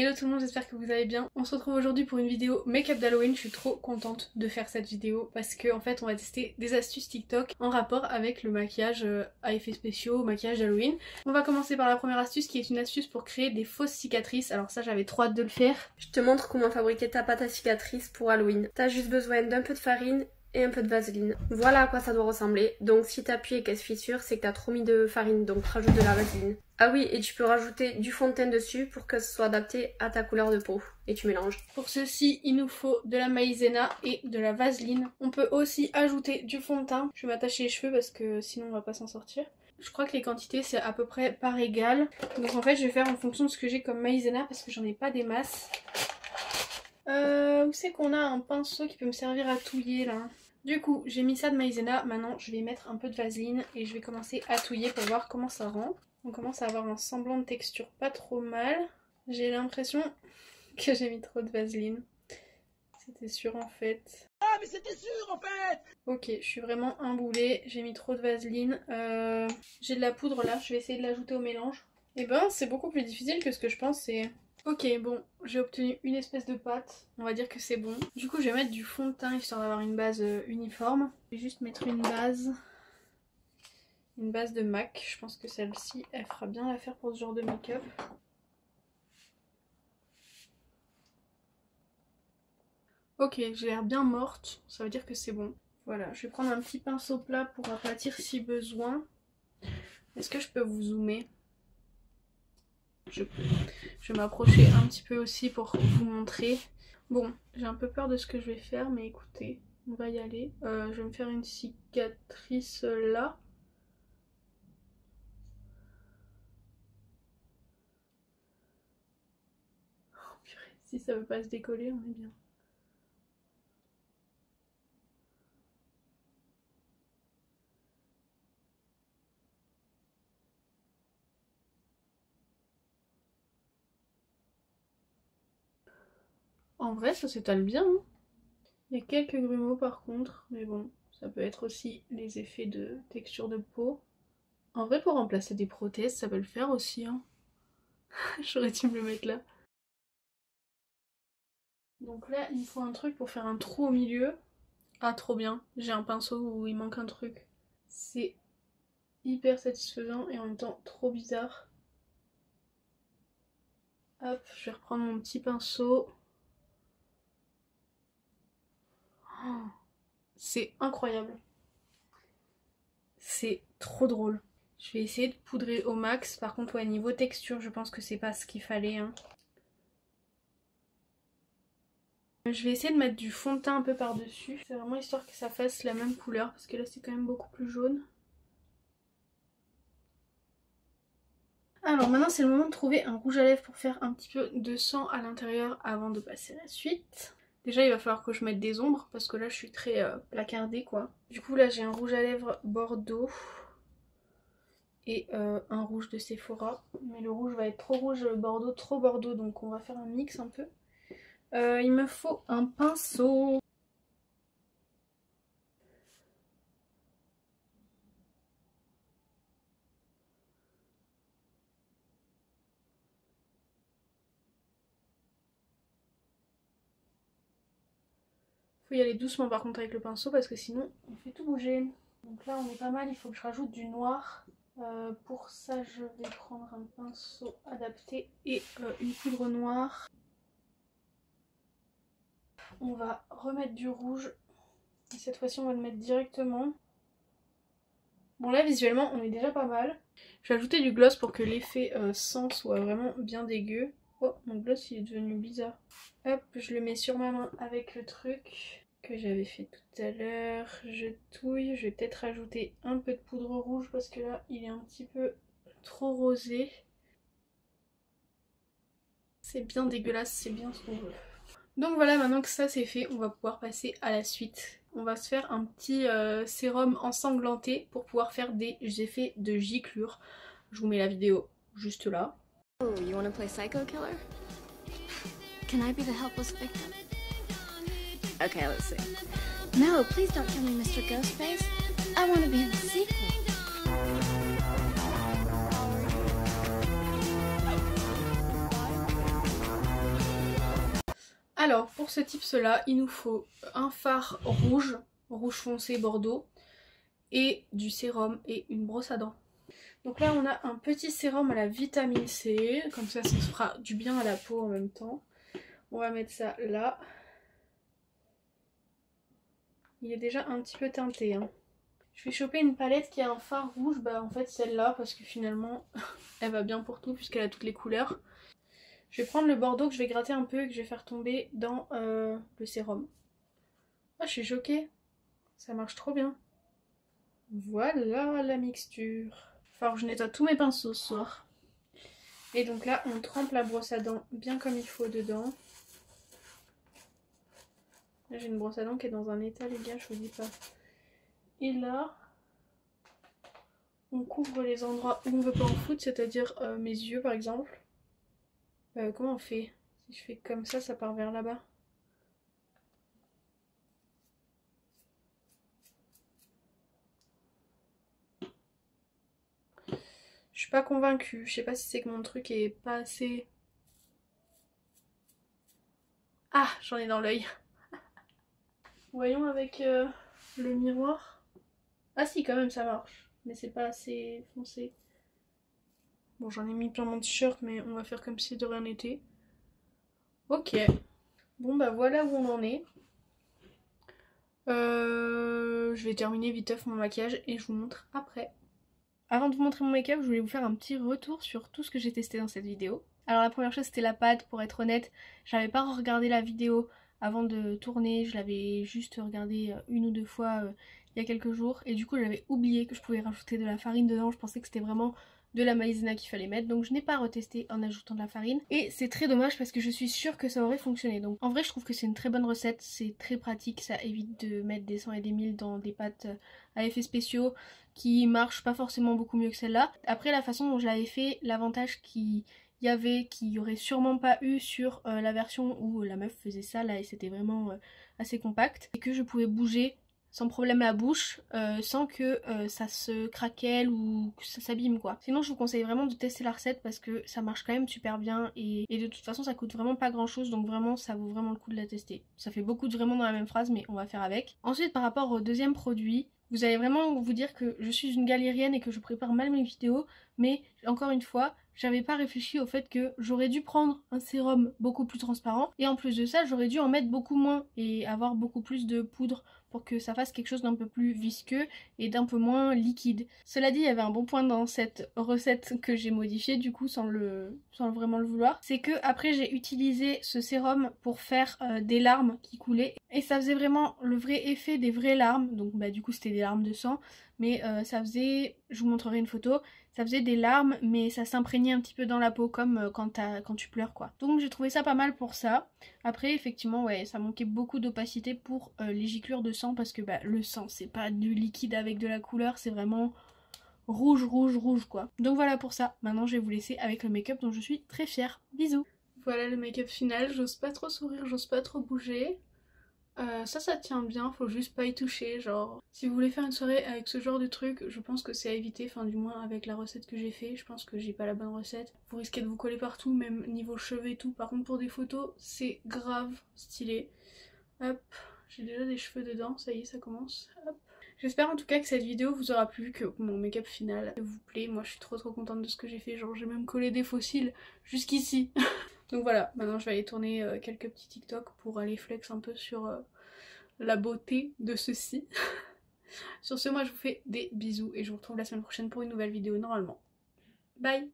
Hello tout le monde, j'espère que vous allez bien. On se retrouve aujourd'hui pour une vidéo make-up d'Halloween. Je suis trop contente de faire cette vidéo parce que en fait on va tester des astuces TikTok en rapport avec le maquillage à effets spéciaux, maquillage d'Halloween. On va commencer par la première astuce qui est une astuce pour créer des fausses cicatrices. Alors ça j'avais trop hâte de le faire. Je te montre comment fabriquer ta pâte à cicatrices pour Halloween. T'as juste besoin d'un peu de farine et un peu de vaseline. Voilà à quoi ça doit ressembler. Donc si t'appuies et qu'elle se fissure, c'est que t'as trop mis de farine, donc rajoute de la vaseline. Ah oui, et tu peux rajouter du fond de teint dessus pour que ce soit adapté à ta couleur de peau. Et tu mélanges. Pour ceci, il nous faut de la maïzena et de la vaseline. On peut aussi ajouter du fond de teint. Je vais m'attacher les cheveux parce que sinon on va pas s'en sortir. Je crois que les quantités c'est à peu près par égal. Donc en fait je vais faire en fonction de ce que j'ai comme maïzena parce que j'en ai pas des masses. Où c'est qu'on a un pinceau qui peut me servir à touiller là? Du coup j'ai mis ça de maïzena, maintenant je vais mettre un peu de vaseline et je vais commencer à touiller pour voir comment ça rend. On commence à avoir un semblant de texture pas trop mal. J'ai l'impression que j'ai mis trop de vaseline. C'était sûr en fait. Ah mais c'était sûr en fait. Ok, je suis vraiment imboulée, j'ai mis trop de vaseline. J'ai de la poudre là, je vais essayer de l'ajouter au mélange. Et ben c'est beaucoup plus difficile que ce que je pensais. Ok, bon, j'ai obtenu une espèce de pâte, on va dire que c'est bon. Du coup je vais mettre du fond de teint histoire d'avoir une base uniforme. Je vais juste mettre une base de MAC, je pense que celle-ci elle fera bien l'affaire pour ce genre de make-up. Ok, j'ai l'air bien morte, ça veut dire que c'est bon. Voilà, je vais prendre un petit pinceau plat pour aplatir si besoin. Est-ce que je peux vous zoomer? Je peux. Je vais m'approcher un petit peu aussi pour vous montrer. Bon, j'ai un peu peur de ce que je vais faire, mais écoutez, on va y aller. Je vais me faire une cicatrice là. Oh purée, si ça veut pas se décoller, on est bien. En vrai, ça s'étale bien. Hein. Il y a quelques grumeaux par contre, mais bon, ça peut être aussi les effets de texture de peau. En vrai, pour remplacer des prothèses, ça peut le faire aussi. Hein. J'aurais dû me le mettre là. Donc là, il me faut un truc pour faire un trou au milieu. Ah, trop bien. J'ai un pinceau où il manque un truc. C'est hyper satisfaisant et en même temps trop bizarre. Hop, je vais reprendre mon petit pinceau. Oh, c'est incroyable. C'est trop drôle. Je vais essayer de poudrer au max. Par contre, ouais, niveau texture, je pense que c'est pas ce qu'il fallait. Hein. Je vais essayer de mettre du fond de teint un peu par-dessus. C'est vraiment histoire que ça fasse la même couleur. Parce que là, c'est quand même beaucoup plus jaune. Alors maintenant, c'est le moment de trouver un rouge à lèvres pour faire un petit peu de sang à l'intérieur avant de passer à la suite. Déjà, il va falloir que je mette des ombres parce que là, je suis très placardée, quoi. Du coup, là, j'ai un rouge à lèvres Bordeaux et un rouge de Sephora. Mais le rouge va être trop rouge Bordeaux, trop Bordeaux, donc on va faire un mix un peu. Il me faut un pinceau. Faut y aller doucement par contre avec le pinceau parce que sinon on fait tout bouger. Donc là on est pas mal, il faut que je rajoute du noir. Pour ça je vais prendre un pinceau adapté et une poudre noire. On va remettre du rouge. Et cette fois-ci on va le mettre directement. Bon là visuellement on est déjà pas mal. Je vais ajouter du gloss pour que l'effet sang soit vraiment bien dégueu. Oh mon gloss il est devenu bizarre. Hop, je le mets sur ma main avec le truc que j'avais fait tout à l'heure. Je touille, je vais peut-être rajouter un peu de poudre rouge parce que là il est un petit peu trop rosé. C'est bien dégueulasse, c'est bien ce qu'on veut. Donc voilà, maintenant que ça c'est fait, on va pouvoir passer à la suite. On va se faire un petit sérum ensanglanté pour pouvoir faire des effets de giclure. Je vous mets la vidéo juste là. Oh, you wanna play psycho killer? Can I be the helpless victim? Okay, let's see. No, please don't kill me, Mr. Ghostface. I want to be in the sequel. Alors pour ce tips là, il nous faut un fard rouge, rouge foncé bordeaux, et du sérum et une brosse à dents. Donc là on a un petit sérum à la vitamine C, comme ça se fera du bien à la peau en même temps. On va mettre ça là. Il est déjà un petit peu teinté hein. Je vais choper une palette qui a un fard rouge, bah en fait celle-là parce que finalement elle va bien pour tout puisqu'elle a toutes les couleurs. Je vais prendre le bordeaux que je vais gratter un peu et que je vais faire tomber dans le sérum. Ah, je suis choquée, ça marche trop bien. Voilà la mixture. Enfin, je nettoie tous mes pinceaux ce soir. Et donc là on trempe la brosse à dents bien comme il faut dedans. Là j'ai une brosse à dents qui est dans un état les gars, je vous dis pas. Et là, on couvre les endroits où on veut pas en foutre, c'est-à-dire mes yeux par exemple. Comment on fait? Si je fais comme ça part vers là-bas. Je suis pas convaincue, je sais pas si c'est que mon truc est pas assez... Ah, j'en ai dans l'œil. Voyons avec le miroir. Ah si, quand même ça marche, mais c'est pas assez foncé. Bon, j'en ai mis plein mon t-shirt, mais on va faire comme si de rien n'était. Ok. Bon bah voilà où on en est. Je vais terminer viteuf mon maquillage et je vous montre après. Avant de vous montrer mon make-up, je voulais vous faire un petit retour sur tout ce que j'ai testé dans cette vidéo. Alors la première chose c'était la pâte, pour être honnête, j'avais pas regardé la vidéo avant de tourner, je l'avais juste regardé une ou deux fois il y a quelques jours et du coup j'avais oublié que je pouvais rajouter de la farine dedans, je pensais que c'était vraiment de la maïzena qu'il fallait mettre, donc je n'ai pas retesté en ajoutant de la farine et c'est très dommage parce que je suis sûre que ça aurait fonctionné. Donc en vrai je trouve que c'est une très bonne recette, c'est très pratique, ça évite de mettre des 100 et des 1000 dans des pâtes à effets spéciaux qui marchent pas forcément beaucoup mieux que celle-là. Après la façon dont je l'avais fait, l'avantage qu'il y aurait sûrement pas eu sur la version où la meuf faisait ça là et c'était vraiment assez compact, et que je pouvais bouger sans problème la bouche sans que ça se craquelle ou que ça s'abîme quoi. Sinon je vous conseille vraiment de tester la recette parce que ça marche quand même super bien et de toute façon ça coûte vraiment pas grand chose, donc vraiment ça vaut vraiment le coup de la tester. Ça fait beaucoup de vraiment dans la même phrase mais on va faire avec. Ensuite par rapport au deuxième produit, vous allez vraiment vous dire que je suis une galérienne et que je prépare mal mes vidéos, mais encore une fois j'avais pas réfléchi au fait que j'aurais dû prendre un sérum beaucoup plus transparent et en plus de ça j'aurais dû en mettre beaucoup moins et avoir beaucoup plus de poudre pour que ça fasse quelque chose d'un peu plus visqueux et d'un peu moins liquide. Cela dit, il y avait un bon point dans cette recette que j'ai modifiée du coup sans vraiment le vouloir, c'est que après j'ai utilisé ce sérum pour faire des larmes qui coulaient et ça faisait vraiment le vrai effet des vraies larmes, donc bah du coup c'était des larmes de sang, mais ça faisait, je vous montrerai une photo, ça faisait des larmes mais ça s'imprégnait un petit peu dans la peau comme quand tu pleures quoi. Donc j'ai trouvé ça pas mal pour ça. Après effectivement ouais ça manquait beaucoup d'opacité pour les giclures de sang parce que bah, le sang c'est pas du liquide avec de la couleur, c'est vraiment rouge quoi. Donc voilà pour ça, maintenant je vais vous laisser avec le make-up dont je suis très fière. Bisous. Voilà le make-up final, j'ose pas trop sourire, j'ose pas trop bouger. Ça tient bien, faut juste pas y toucher, genre si vous voulez faire une soirée avec ce genre de truc, je pense que c'est à éviter, enfin du moins avec la recette que j'ai fait, je pense que j'ai pas la bonne recette. Vous risquez de vous coller partout, même niveau cheveux et tout, par contre pour des photos c'est grave stylé. Hop, j'ai déjà des cheveux dedans, ça y est ça commence, hop. J'espère en tout cas que cette vidéo vous aura plu, que mon make-up final vous plaît, moi je suis trop contente de ce que j'ai fait, genre j'ai même collé des fossiles jusqu'ici. Donc voilà, maintenant je vais aller tourner quelques petits TikTok pour aller flex un peu sur la beauté de ceci. Sur ce, moi je vous fais des bisous et je vous retrouve la semaine prochaine pour une nouvelle vidéo normalement. Bye!